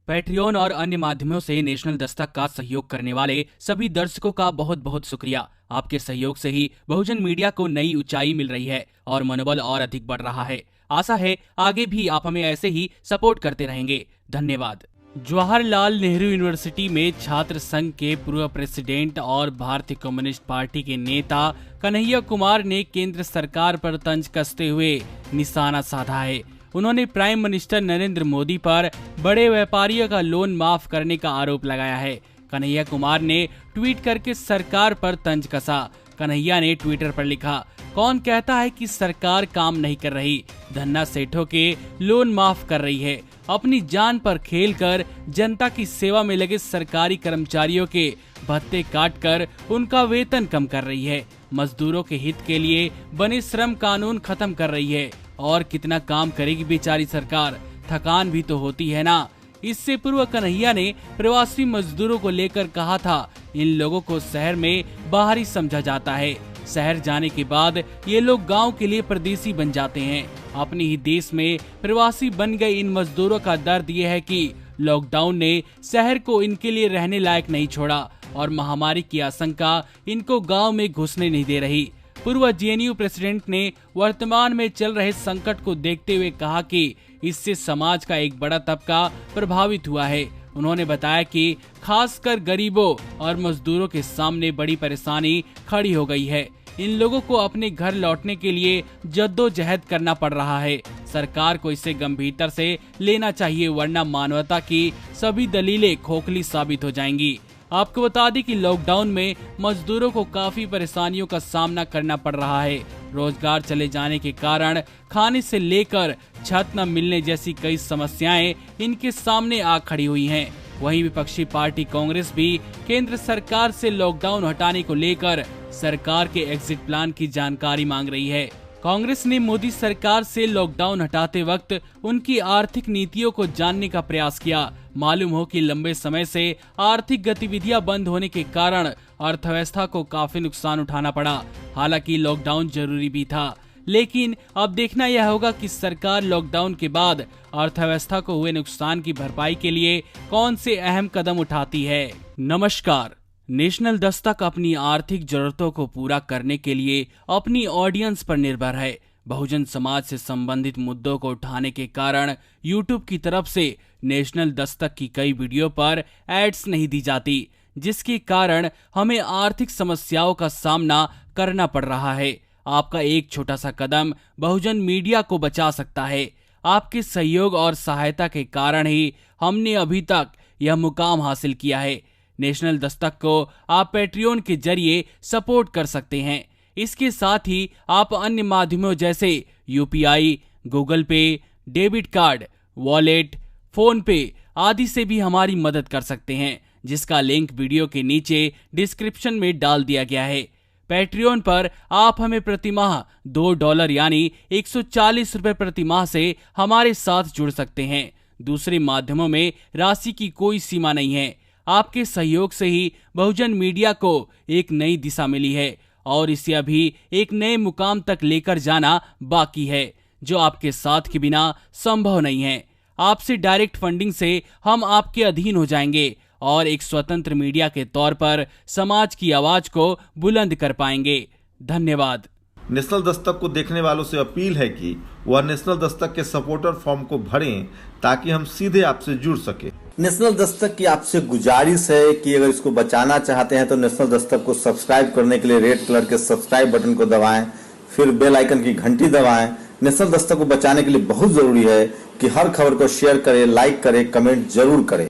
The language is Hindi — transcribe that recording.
पैट्रियन और अन्य माध्यमों से नेशनल दस्तक का सहयोग करने वाले सभी दर्शकों का बहुत बहुत शुक्रिया। आपके सहयोग से ही बहुजन मीडिया को नई ऊंचाई मिल रही है और मनोबल और अधिक बढ़ रहा है। आशा है आगे भी आप हमें ऐसे ही सपोर्ट करते रहेंगे। धन्यवाद। जवाहरलाल नेहरू यूनिवर्सिटी में छात्र संघ के पूर्व प्रेसिडेंट और भारतीय कम्युनिस्ट पार्टी के नेता कन्हैया कुमार ने केंद्र सरकार पर तंज कसते हुए निशाना साधा है। उन्होंने प्राइम मिनिस्टर नरेंद्र मोदी पर बड़े व्यापारियों का लोन माफ करने का आरोप लगाया है। कन्हैया कुमार ने ट्वीट करके सरकार पर तंज कसा। कन्हैया ने ट्विटर पर लिखा, कौन कहता है कि सरकार काम नहीं कर रही, धन्ना सेठों के लोन माफ कर रही है। अपनी जान पर खेलकर जनता की सेवा में लगे सरकारी कर्मचारियों के भत्ते काटकर उनका वेतन कम कर रही है। मजदूरों के हित के लिए बने श्रम कानून खत्म कर रही है। और कितना काम करेगी बेचारी सरकार, थकान भी तो होती है ना। इससे पूर्व कन्हैया ने प्रवासी मजदूरों को लेकर कहा था, इन लोगों को शहर में बाहरी समझा जाता है। शहर जाने के बाद ये लोग गांव के लिए परदेसी बन जाते हैं। अपने ही देश में प्रवासी बन गए इन मजदूरों का दर्द ये है कि लॉकडाउन ने शहर को इनके लिए रहने लायक नहीं छोड़ा और महामारी की आशंका इनको गांव में घुसने नहीं दे रही। पूर्व जेएनयू प्रेसिडेंट ने वर्तमान में चल रहे संकट को देखते हुए कहा कि इससे समाज का एक बड़ा तबका प्रभावित हुआ है। उन्होंने बताया कि खासकर गरीबों और मजदूरों के सामने बड़ी परेशानी खड़ी हो गई है। इन लोगों को अपने घर लौटने के लिए जद्दोजहद करना पड़ रहा है। सरकार को इसे गंभीरता से लेना चाहिए, वरना मानवता की सभी दलीलें खोखली साबित हो जाएंगी। आपको बता दें कि लॉकडाउन में मजदूरों को काफी परेशानियों का सामना करना पड़ रहा है। रोजगार चले जाने के कारण खाने से लेकर छत न मिलने जैसी कई समस्याएं इनके सामने आ खड़ी हुई हैं। वहीं विपक्षी पार्टी कांग्रेस भी केंद्र सरकार से लॉकडाउन हटाने को लेकर सरकार के एग्जिट प्लान की जानकारी मांग रही है। कांग्रेस ने मोदी सरकार से लॉकडाउन हटाते वक्त उनकी आर्थिक नीतियों को जानने का प्रयास किया। मालूम हो कि लंबे समय से आर्थिक गतिविधियां बंद होने के कारण अर्थव्यवस्था को काफी नुकसान उठाना पड़ा। हालांकि लॉकडाउन जरूरी भी था, लेकिन अब देखना यह होगा कि सरकार लॉकडाउन के बाद अर्थव्यवस्था को हुए नुकसान की भरपाई के लिए कौन से अहम कदम उठाती है। नमस्कार। नेशनल दस्तक अपनी आर्थिक जरूरतों को पूरा करने के लिए अपनी ऑडियंस पर निर्भर है। बहुजन समाज से संबंधित मुद्दों को उठाने के कारण यूट्यूब की तरफ से नेशनल दस्तक की कई वीडियो पर एड्स नहीं दी जाती, जिसके कारण हमें आर्थिक समस्याओं का सामना करना पड़ रहा है। आपका एक छोटा सा कदम बहुजन मीडिया को बचा सकता है। आपके सहयोग और सहायता के कारण ही हमने अभी तक यह मुकाम हासिल किया है। नेशनल दस्तक को आप पैट्रियन के जरिए सपोर्ट कर सकते हैं। इसके साथ ही आप अन्य माध्यमों जैसे यूपीआई, गूगल पे, डेबिट कार्ड, वॉलेट, फोन पे आदि से भी हमारी मदद कर सकते हैं, जिसका लिंक वीडियो के नीचे डिस्क्रिप्शन में डाल दिया गया है। पैट्रियन पर आप हमें प्रतिमाह $2 यानी 140 रुपए प्रतिमाह से हमारे साथ जुड़ सकते हैं। दूसरे माध्यमों में राशि की कोई सीमा नहीं है। आपके सहयोग से ही बहुजन मीडिया को एक नई दिशा मिली है और इसे अभी एक नए मुकाम तक लेकर जाना बाकी है, जो आपके साथ के बिना संभव नहीं है। आपसे डायरेक्ट फंडिंग से हम आपके अधीन हो जाएंगे और एक स्वतंत्र मीडिया के तौर पर समाज की आवाज को बुलंद कर पाएंगे। धन्यवाद। नेशनल दस्तक को देखने वालों से अपील है कि वह नेशनल दस्तक के सपोर्टर फॉर्म को भरें ताकि हम सीधे आपसे जुड़ सके। नेशनल दस्तक की आपसे गुजारिश है कि अगर इसको बचाना चाहते हैं तो नेशनल दस्तक को सब्सक्राइब करने के लिए रेड कलर के सब्सक्राइब बटन को दबाएं, फिर बेल आइकन की घंटी दबाएं। नेशनल दस्तक को बचाने के लिए बहुत जरूरी है कि हर खबर को शेयर करें, लाइक करें, कमेंट जरूर करें।